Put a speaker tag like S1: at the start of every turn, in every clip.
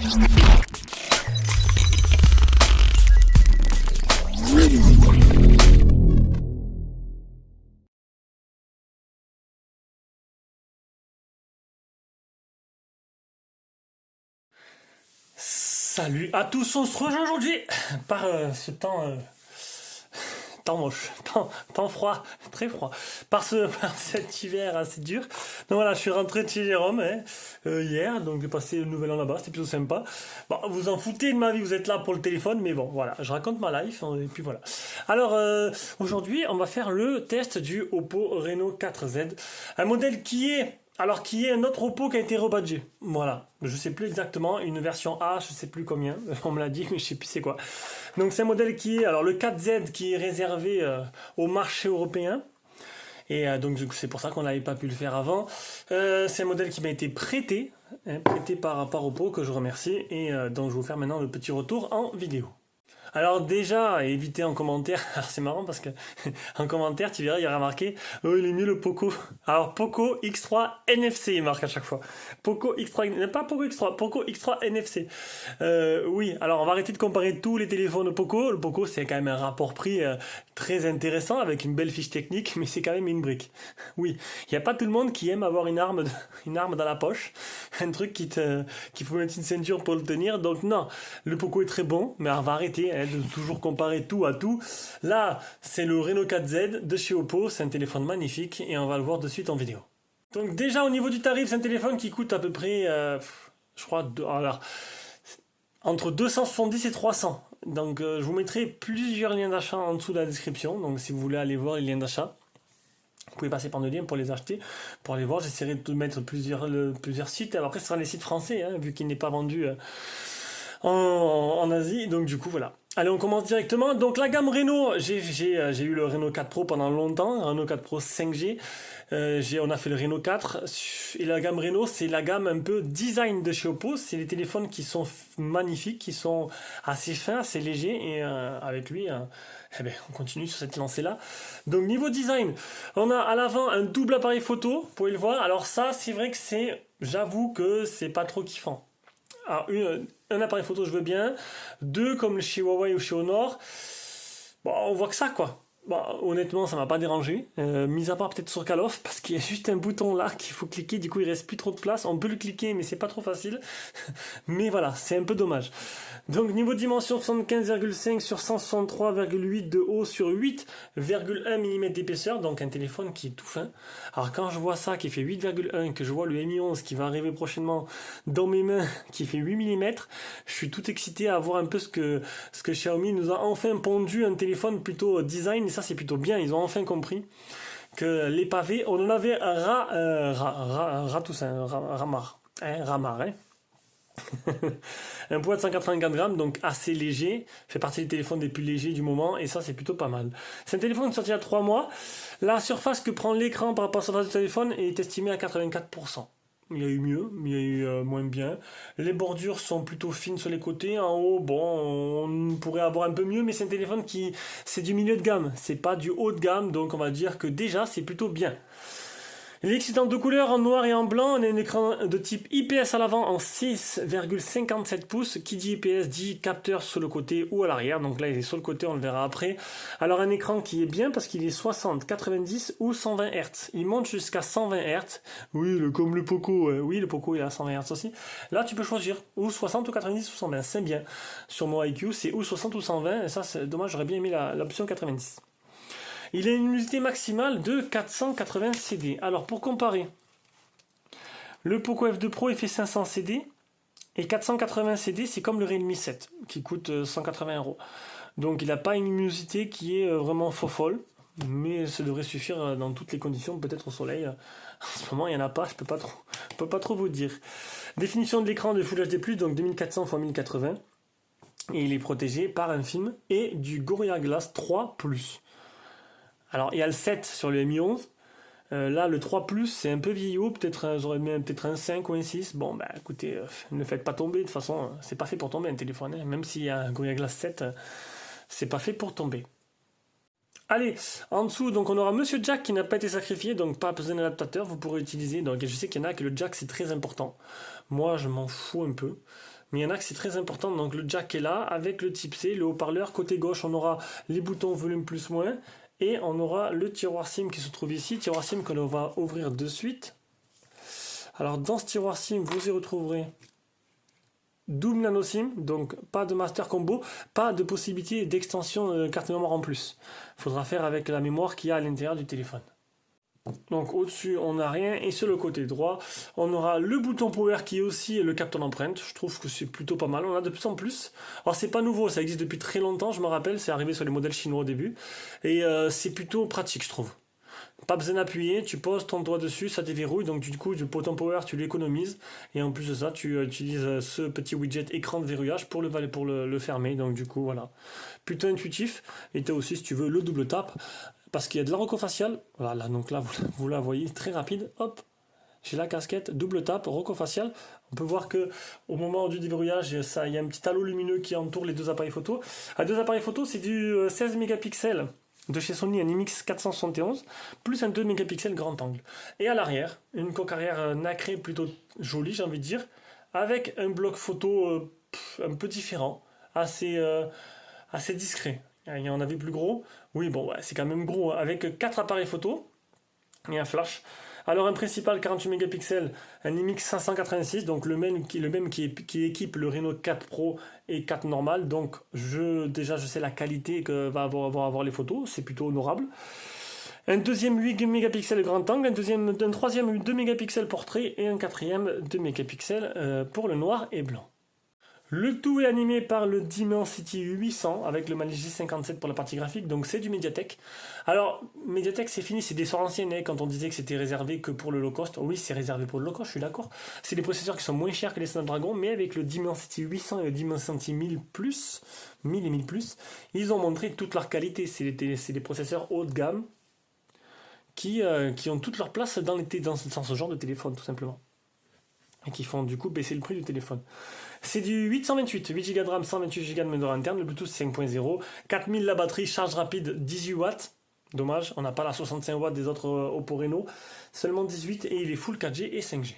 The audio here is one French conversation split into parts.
S1: Salut à tous, on se rejoint aujourd'hui par ce temps moche, temps froid, très froid, par cet hiver assez dur. Donc voilà, je suis rentré de chez Jérôme hier, donc j'ai passé le nouvel an là-bas, c'était plutôt sympa. Bon, vous en foutez de ma vie, vous êtes là pour le téléphone, mais bon, voilà, je raconte ma life, et puis voilà. Alors, aujourd'hui, on va faire le test du Oppo Reno 4Z, un modèle qui est un autre Oppo qui a été rebadgé. Voilà, je sais plus exactement, une version A, je sais plus combien, on me l'a dit, mais je sais plus c'est quoi. Donc c'est un modèle alors le 4Z qui est réservé au marché européen. Et donc c'est pour ça qu'on n'avait pas pu le faire avant. C'est un modèle qui m'a été prêté, prêté par Oppo, que je remercie. Et donc je vais vous faire maintenant le petit retour en vidéo. Alors déjà, évitez en commentaire, alors c'est marrant parce que en commentaire, tu verras, il y aura marqué oh, il est mieux le Poco. Alors Poco X3 NFC, il marque à chaque fois. Poco X3, pas Poco X3, Poco X3 NFC. Oui, alors on va arrêter de comparer tous les téléphones au Poco. Le Poco, c'est quand même un rapport prix très intéressant avec une belle fiche technique, mais c'est quand même une brique. Oui, il n'y a pas tout le monde qui aime avoir une arme dans la poche, un truc qu'il faut mettre une ceinture pour le tenir. Donc non, le Poco est très bon, mais on va arrêter de toujours comparer tout à tout. Là, c'est le Reno 4Z de chez Oppo, c'est un téléphone magnifique et on va le voir de suite en vidéo. Donc déjà au niveau du tarif, c'est un téléphone qui coûte à peu près, je crois, entre 270 et 300. Donc je vous mettrai plusieurs liens d'achat en dessous de la description, donc si vous voulez aller voir les liens d'achat. Vous pouvez passer par nos liens pour les acheter, pour aller voir. J'essaierai de mettre plusieurs sites. Alors après, ce sera les sites français, hein, vu qu'il n'est pas vendu en Asie. Donc du coup, voilà. Allez, on commence directement. Donc la gamme Reno, j'ai eu le Reno 4 Pro pendant longtemps, Reno 4 Pro 5G. On a fait le Reno 4 et la gamme Reno, c'est la gamme un peu design de chez Oppo. C'est les téléphones qui sont magnifiques, qui sont assez fins, assez légers et avec lui, eh ben, on continue sur cette lancée-là. Donc niveau design, on a à l'avant un double appareil photo, vous pouvez le voir. Alors ça, c'est vrai que j'avoue que c'est pas trop kiffant. Alors, un appareil photo, je veux bien. Deux, comme chez Huawei ou chez Honor. Bon, on voit que ça, quoi. Bon, honnêtement, ça m'a pas dérangé. Mis à part peut-être sur Call of, parce qu'il y a juste un bouton là qu'il faut cliquer. Du coup, il reste plus trop de place. On peut le cliquer, mais c'est pas trop facile. Mais voilà, c'est un peu dommage. Donc, niveau dimension, 75,5 sur 163,8 de haut sur 8,1 mm d'épaisseur. Donc, un téléphone qui est tout fin. Alors, quand je vois ça, qui fait 8,1, que je vois le Mi 11 qui va arriver prochainement dans mes mains, qui fait 8 mm, je suis tout excité à voir un peu ce que Xiaomi nous a enfin pondu un téléphone plutôt design. Et ça, c'est plutôt bien. Ils ont enfin compris que les pavés, on en avait ramar, hein. Un poids de 184 grammes, donc assez léger, fait partie des téléphones les plus légers du moment, et ça c'est plutôt pas mal. C'est un téléphone qui est sorti il y a 3 mois. La surface que prend l'écran par rapport à la surface du téléphone est estimée à 84%. Il y a eu mieux, il y a eu moins bien. Les bordures sont plutôt fines sur les côtés. En haut, bon, on pourrait avoir un peu mieux, mais c'est un téléphone c'est du milieu de gamme. C'est pas du haut de gamme, donc on va dire que déjà, c'est plutôt bien. L'excitant de couleur en noir et en blanc, on a un écran de type IPS à l'avant en 6,57 pouces. Qui dit IPS dit capteur sur le côté ou à l'arrière. Donc là, il est sur le côté, on le verra après. Alors un écran qui est bien parce qu'il est 60, 90 ou 120 Hz. Il monte jusqu'à 120 Hz. Oui, comme le Poco. Oui, le Poco il est à 120 Hz aussi. Là, tu peux choisir ou 60 ou 90 ou 120. C'est bien. Sur mon IQ, c'est ou 60 ou 120. Et ça, c'est dommage, j'aurais bien aimé l'option 90. Il a une luminosité maximale de 480 CD. Alors pour comparer, le Poco F2 Pro il fait 500 CD et 480 CD c'est comme le Realme 7 qui coûte 180 €. Donc il n'a pas une luminosité qui est vraiment folle, mais ça devrait suffire dans toutes les conditions, peut-être au soleil. En ce moment il n'y en a pas, je peux pas trop vous dire. Définition de l'écran de Full HD+, donc 2400 x 1080. Et il est protégé par un film et du Gorilla Glass 3+. Alors, il y a le 7 sur le Mi 11. Là, le 3 Plus, c'est un peu vieillot. Peut-être, j'aurais mis peut-être un 5 ou un 6. Bon, bah écoutez, ne faites pas tomber. De toute façon, c'est pas fait pour tomber un téléphone. Hein. Même s'il y a un Gorilla Glass 7, c'est pas fait pour tomber. Allez, en dessous, donc on aura Monsieur Jack qui n'a pas été sacrifié, donc pas besoin d'adaptateur. Vous pourrez utiliser. Donc, je sais qu'il y en a que le jack, c'est très important. Moi, je m'en fous un peu. mais il y en a que c'est très important. Donc le jack est là, avec le type C, le haut-parleur. Côté gauche, on aura les boutons volume plus moins, et on aura le tiroir SIM qui se trouve ici, tiroir SIM que l'on va ouvrir de suite. Alors dans ce tiroir SIM, vous y retrouverez double nano SIM, donc pas de master combo, pas de possibilité d'extension carte mémoire en plus. Il faudra faire avec la mémoire qu'il y a à l'intérieur du téléphone. Donc au-dessus, on n'a rien. Et sur le côté droit, on aura le bouton power qui est aussi le capteur d'empreinte. Je trouve que c'est plutôt pas mal. On a de plus en plus. Alors c'est pas nouveau, ça existe depuis très longtemps, je me rappelle. C'est arrivé sur les modèles chinois au début. Et c'est plutôt pratique, je trouve. Pas besoin d'appuyer, tu poses ton doigt dessus, ça déverrouille. Donc du coup, du bouton power, tu l'économises. Et en plus de ça, tu utilises ce petit widget écran de verrouillage pour le fermer. Donc du coup, voilà. Plutôt intuitif. Et tu as aussi, si tu veux, le double tap. Parce qu'il y a de la roco faciale, voilà, donc là vous la voyez très rapide, hop, j'ai la casquette, double tap, roco faciale. On peut voir que au moment du déverrouillage, il y a un petit halo lumineux qui entoure les deux appareils photo. À deux appareils photo, c'est du 16 mégapixels de chez Sony, un IMX471, plus un 2 mégapixels grand angle. Et à l'arrière, une coque arrière nacrée plutôt jolie, j'ai envie de dire, avec un bloc photo un peu différent, assez discret. Il y en avait plus gros. Oui, bon, ouais, c'est quand même gros. Avec 4 appareils photo et un flash. Alors, un principal 48 mégapixels, un IMX 586, donc le même qui équipe le Reno 4 Pro et 4 normal. Donc, déjà, je sais la qualité que va avoir les photos. C'est plutôt honorable. Un deuxième 8 mégapixels grand angle, un troisième 2 mégapixels portrait et un quatrième 2 mégapixels pour le noir et blanc. Le tout est animé par le Dimensity 800 avec le Mali J57 pour la partie graphique, donc c'est du Mediatek. Alors, Mediatek c'est fini, c'est des sorts anciennes, hein, quand on disait que c'était réservé que pour le low cost. Oui, c'est réservé pour le low cost, je suis d'accord. C'est des processeurs qui sont moins chers que les Snapdragon, mais avec le Dimensity 800 et le Dimensity 1000 Plus, 1000 et 1000 Plus, ils ont montré toute leur qualité. C'est des processeurs haut de gamme qui ont toute leur place dans ce genre de téléphone, tout simplement. Et qui font du coup baisser le prix du téléphone. C'est du 828, 8 Go de RAM, 128 Go de mémoire interne, le Bluetooth 5.0, 4000 la batterie, charge rapide 18 watts. Dommage, on n'a pas la 65 watts des autres Oppo Reno, seulement 18 et il est full 4G et 5G.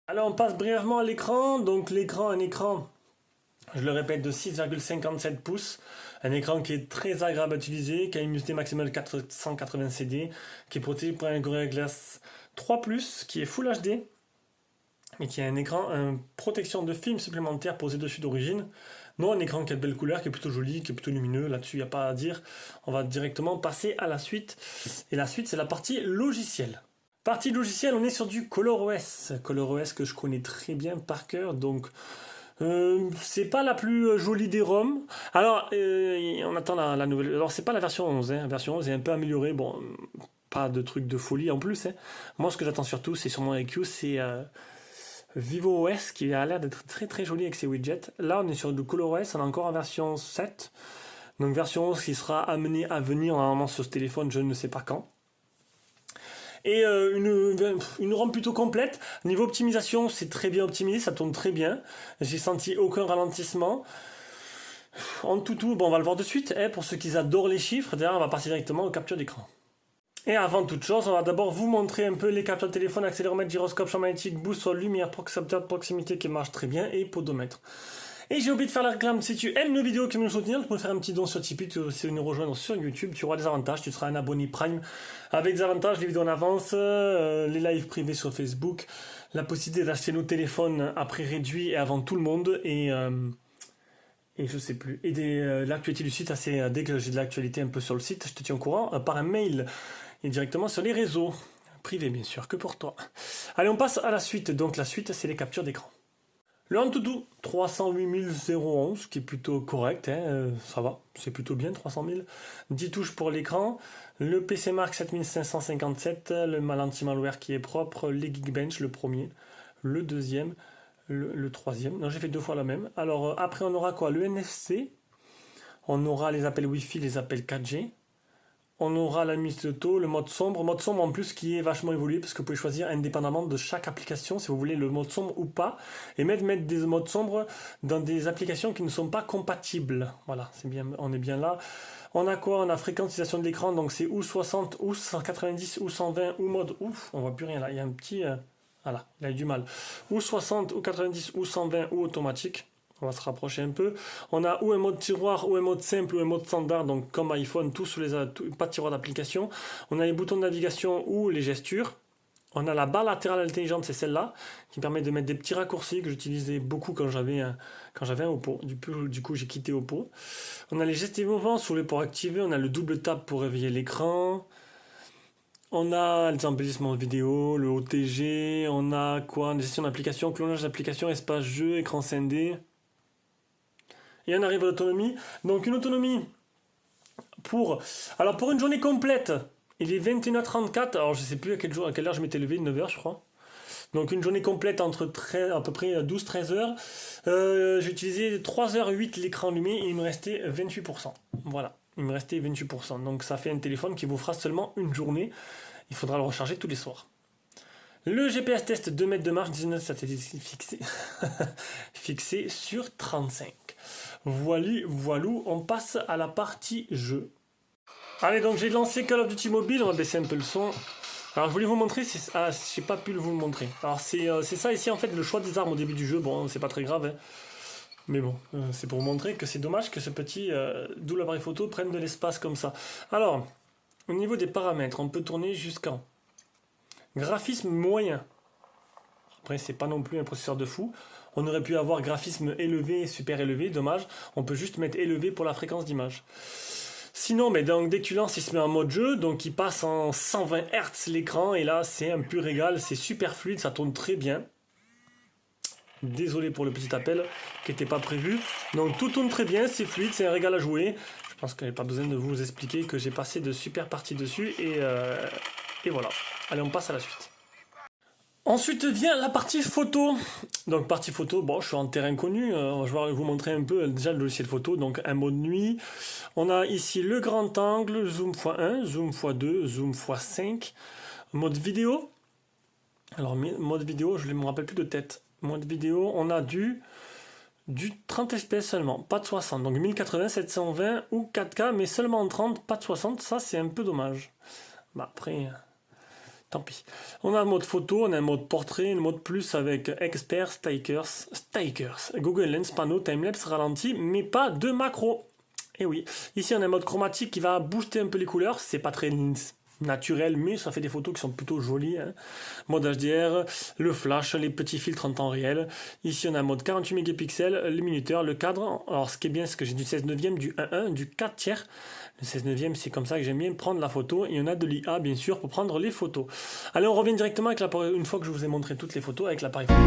S1: Alors on passe brièvement à l'écran. Donc l'écran, un écran, je le répète, de 6,57 pouces. Un écran qui est très agréable à utiliser, qui a une unité maximale 480 CD, qui est protégé par un Gorilla Glass 3+, qui est full HD. Et qui a un écran, une protection de film supplémentaire posée dessus d'origine. Non, un écran qui a de belles couleurs, qui est plutôt joli, qui est plutôt lumineux. Là-dessus, il n'y a pas à dire. On va directement passer à la suite. Et la suite, c'est la partie logicielle. Partie logicielle, on est sur du ColorOS. ColorOS que je connais très bien par cœur. Donc, c'est pas la plus jolie des ROM. Alors, on attend la nouvelle. Alors, c'est pas la version 11. La version 11 est un peu améliorée. Bon, pas de truc de folie en plus. Moi, ce que j'attends surtout, c'est sur mon IQ, c'est VivoOS qui a l'air d'être très très joli avec ses widgets. Là on est sur du ColorOS, on est encore en version 7, donc version 11 qui sera amenée à venir normalement sur ce téléphone, je ne sais pas quand. Et une ROM plutôt complète. Niveau optimisation, c'est très bien optimisé, ça tourne très bien. J'ai senti aucun ralentissement. En tout, bon, on va le voir de suite. Pour ceux qui adorent les chiffres, d'ailleurs on va passer directement aux captures d'écran. Et avant toute chose, on va d'abord vous montrer un peu les capteurs de téléphone, accéléromètre, gyroscope, champ magnétique, boussole, lumière, capteur de proximité qui marche très bien et podomètre. Et j'ai oublié de faire la réclame, si tu aimes nos vidéos qui nous soutenir, tu peux faire un petit don sur Tipeee, tu peux nous rejoindre sur YouTube, tu auras des avantages, tu seras un abonné Prime avec des avantages, les vidéos en avance, les lives privés sur Facebook, la possibilité d'acheter nos téléphones à prix réduit et avant tout le monde et je sais plus. Et l'actualité du site, dès que j'ai de l'actualité un peu sur le site, je te tiens au courant par un mail et directement sur les réseaux privés, bien sûr, que pour toi. Allez, on passe à la suite. Donc la suite, c'est les captures d'écran. Le Antutu 308 qui est plutôt correct, ça va, c'est plutôt bien, 300 000. 10 touches pour l'écran. Le PC Mark 7557, le anti-malware qui est propre, les Geekbench, le premier, le deuxième, le troisième. Non, j'ai fait 2 fois la même. Alors après, on aura quoi? Le NFC. On aura les appels Wi-Fi, les appels 4G. On aura la mise de taux, le mode sombre en plus qui est vachement évolué parce que vous pouvez choisir indépendamment de chaque application si vous voulez le mode sombre ou pas et mettre des modes sombres dans des applications qui ne sont pas compatibles. Voilà, c'est bien, on est bien là. On a quoi? On a fréquentisation de l'écran, donc c'est ou 60 ou 190 ou 120 ou mode ouf, on voit plus rien là, il y a un petit voilà, il a eu du mal. Ou 60 ou 90 ou 120 ou automatique. On va se rapprocher un peu. On a ou un mode tiroir, ou un mode simple, ou un mode standard, donc comme iPhone, tout sous pas de tiroir d'application. On a les boutons de navigation ou les gestures. On a la barre latérale intelligente, c'est celle-là, qui permet de mettre des petits raccourcis que j'utilisais beaucoup quand j'avais un Oppo. Du coup, j'ai quitté Oppo. On a les gestes et mouvements sous les pour activer. On a le double tap pour réveiller l'écran. On a les embellissements vidéo, le OTG. On a quoi? Gestion d'application, clonage d'application, espace jeu, écran scindé. Et on arrive à l'autonomie. Donc une autonomie alors pour une journée complète, il est 21h34. Alors je sais plus à quelle heure je m'étais levé, 9h je crois. Donc une journée complète entre à peu près 12-13 heures. J'ai utilisé 3h08 l'écran allumé et il me restait 28%. Voilà, il me restait 28%. Donc ça fait un téléphone qui vous fera seulement une journée. Il faudra le recharger tous les soirs. Le GPS test 2 mètres de marche, 19 satellites fixé sur 35. Voilou, on passe à la partie jeu. Allez, donc j'ai lancé Call of Duty Mobile, on va baisser un peu le son. Alors je voulais vous montrer, j'ai pas pu vous le montrer. Alors c'est ça ici en fait, le choix des armes au début du jeu, bon c'est pas très grave, hein. Mais bon, c'est pour vous montrer que c'est dommage que ce petit double appareil photo prenne de l'espace comme ça. Alors, au niveau des paramètres, on peut tourner jusqu'en graphisme moyen. Après, c'est pas non plus un processeur de fou. On aurait pu avoir graphisme élevé, super élevé, dommage. On peut juste mettre élevé pour la fréquence d'image. Sinon, mais donc, dès que tu lances, il se met en mode jeu, donc il passe en 120 Hz l'écran, et là, c'est un pur régal, c'est super fluide, ça tourne très bien. Désolé pour le petit appel qui n'était pas prévu. Donc tout tourne très bien, c'est fluide, c'est un régal à jouer. Je pense qu'il n'y a pas besoin de vous expliquer que j'ai passé de super parties dessus, et voilà. Allez, on passe à la suite. Ensuite vient la partie photo. Donc partie photo, bon je suis en terrain connu, je vais vous montrer un peu déjà le logiciel photo, donc un mode nuit. On a ici le grand angle, zoom x1, zoom x2, zoom x5. Mode vidéo. Alors mode vidéo, je ne me rappelle plus de tête. Mode vidéo, on a du 30 fps seulement, pas de 60. Donc 1080, 720 ou 4K, mais seulement en 30, pas de 60, ça c'est un peu dommage. Bah après... tant pis. On a un mode photo, on a un mode portrait, un mode plus avec expert, stakers, Google Lens, panneau, timelapse, ralenti, mais pas de macro. Et oui, ici on a un mode chromatique qui va booster un peu les couleurs, c'est pas très naturel, mais ça fait des photos qui sont plutôt jolies. Hein. Mode HDR, le flash, les petits filtres en temps réel. Ici on a un mode 48 mégapixels, le minuteur, le cadre. Alors ce qui est bien, c'est que j'ai du 16 neuvième, du 1.1, du 4 tiers. Le 16 neuvième, c'est comme ça que j'aime bien prendre la photo. Et on a de l'IA, bien sûr, pour prendre les photos. Allez, on revient directement avec l'appareil, une fois que je vous ai montré toutes les photos, avec l'appareil photo.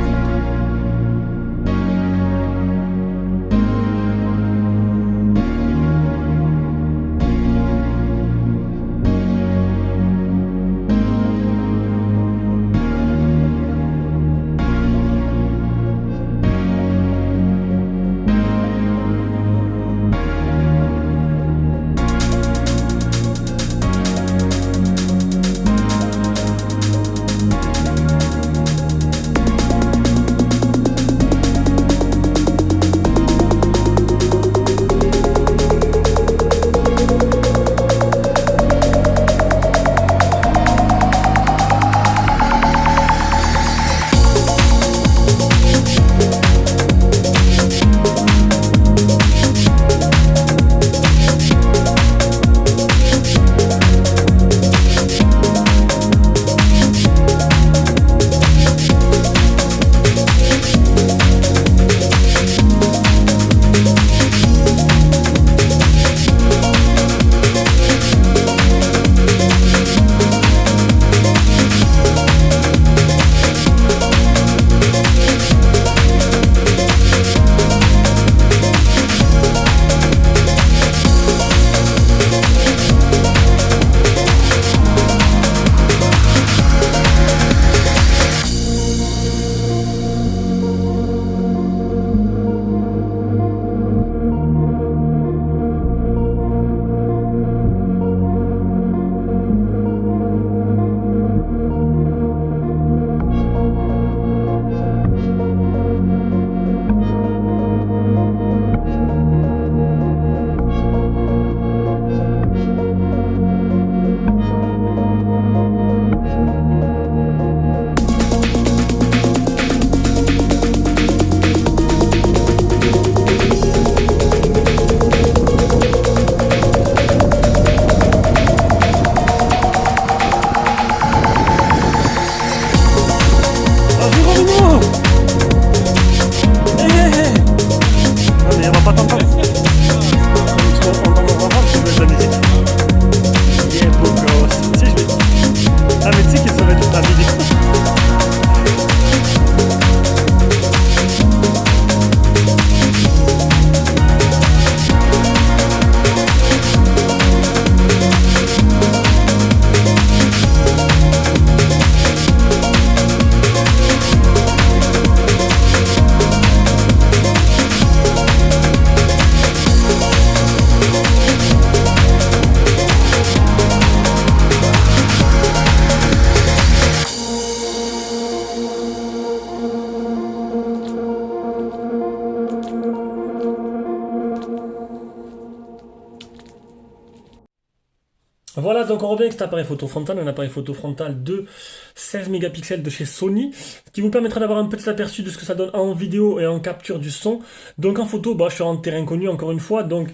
S1: Voilà, donc on revient avec cet appareil photo frontal, un appareil photo frontal de 16 mégapixels de chez Sony, qui vous permettra d'avoir un petit aperçu de ce que ça donne en vidéo et en capture du son. Donc en photo, bah, je suis en terrain connu encore une fois, donc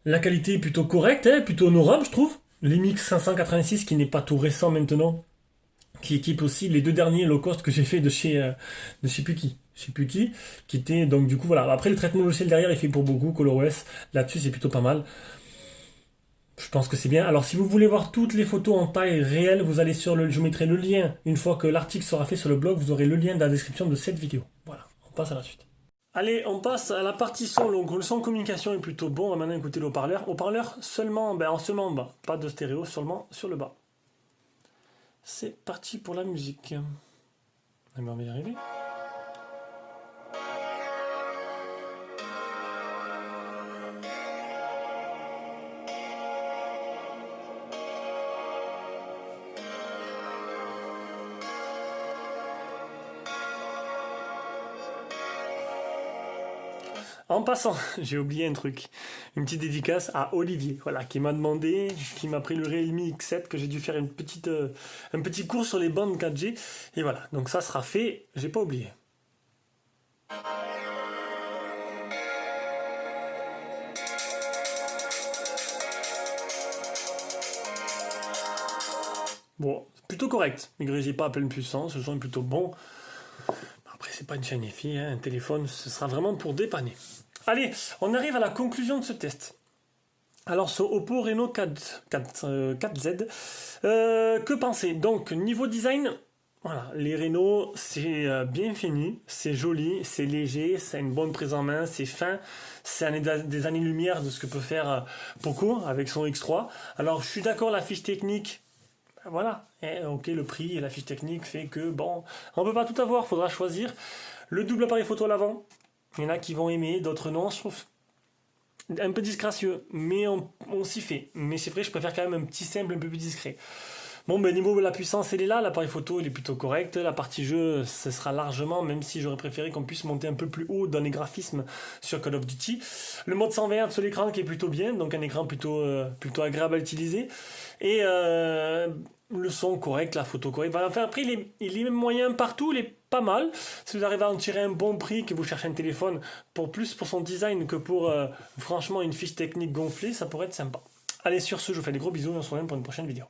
S1: la qualité est plutôt correcte, hein, plutôt honorable je trouve. L'IMX 586 qui n'est pas tout récent maintenant, qui équipe aussi les deux derniers low cost que j'ai fait de chez Puki. Chez Puki, qui était donc du coup voilà. Après le traitement logiciel derrière est fait pour beaucoup, ColorOS, là-dessus c'est plutôt pas mal. Je pense que c'est bien. Alors, si vous voulez voir toutes les photos en taille réelle, vous allez sur je vous mettrai le lien. Une fois que l'article sera fait sur le blog, vous aurez le lien dans la description de cette vidéo. Voilà, on passe à la suite. Allez, on passe à la partie son. Donc, le son communication est plutôt bon. On va maintenant écouter le haut-parleur. Haut-parleur seulement, seulement en bas. Pas de stéréo, seulement sur le bas. C'est parti pour la musique. On va y arriver. En passant, j'ai oublié un truc. Une petite dédicace à Olivier, voilà, qui m'a demandé, qui m'a pris le Realme X7, que j'ai dû faire un petit cours sur les bandes 4G. Et voilà, donc ça sera fait, j'ai pas oublié. Bon, plutôt correct. Ne grésille pas à pleine puissance, le son est plutôt bon. Après, c'est pas une chaîne EFI, hein, un téléphone, ce sera vraiment pour dépanner. Allez, on arrive à la conclusion de ce test. Alors, ce Oppo Reno 4Z, que penser? Donc, niveau design, voilà, les Reno, c'est bien fini, c'est joli, c'est léger, c'est une bonne prise en main, c'est fin, c'est des années-lumière de ce que peut faire Poco avec son X3. Alors, je suis d'accord, la fiche technique, voilà, ok, le prix et la fiche technique fait que, bon, on peut pas tout avoir, faudra choisir. Le double appareil photo à l'avant, il y en a qui vont aimer, d'autres non, je trouve un peu disgracieux, mais on s'y fait. Mais c'est vrai, je préfère quand même un petit simple un peu plus discret. Bon, ben niveau de la puissance, elle est là, l'appareil photo, il est plutôt correct. La partie jeu, ce sera largement, même si j'aurais préféré qu'on puisse monter un peu plus haut dans les graphismes sur Call of Duty. Le mode 120 Hz sur l'écran qui est plutôt bien, donc un écran plutôt agréable à utiliser. Et le son correct, la photo correcte. Enfin, après, il est même moyen partout, il est pas mal. Si vous arrivez à en tirer un bon prix, que vous cherchez un téléphone plus pour son design que pour franchement une fiche technique gonflée, ça pourrait être sympa. Allez, sur ce, je vous fais des gros bisous et on se retrouve pour une prochaine vidéo.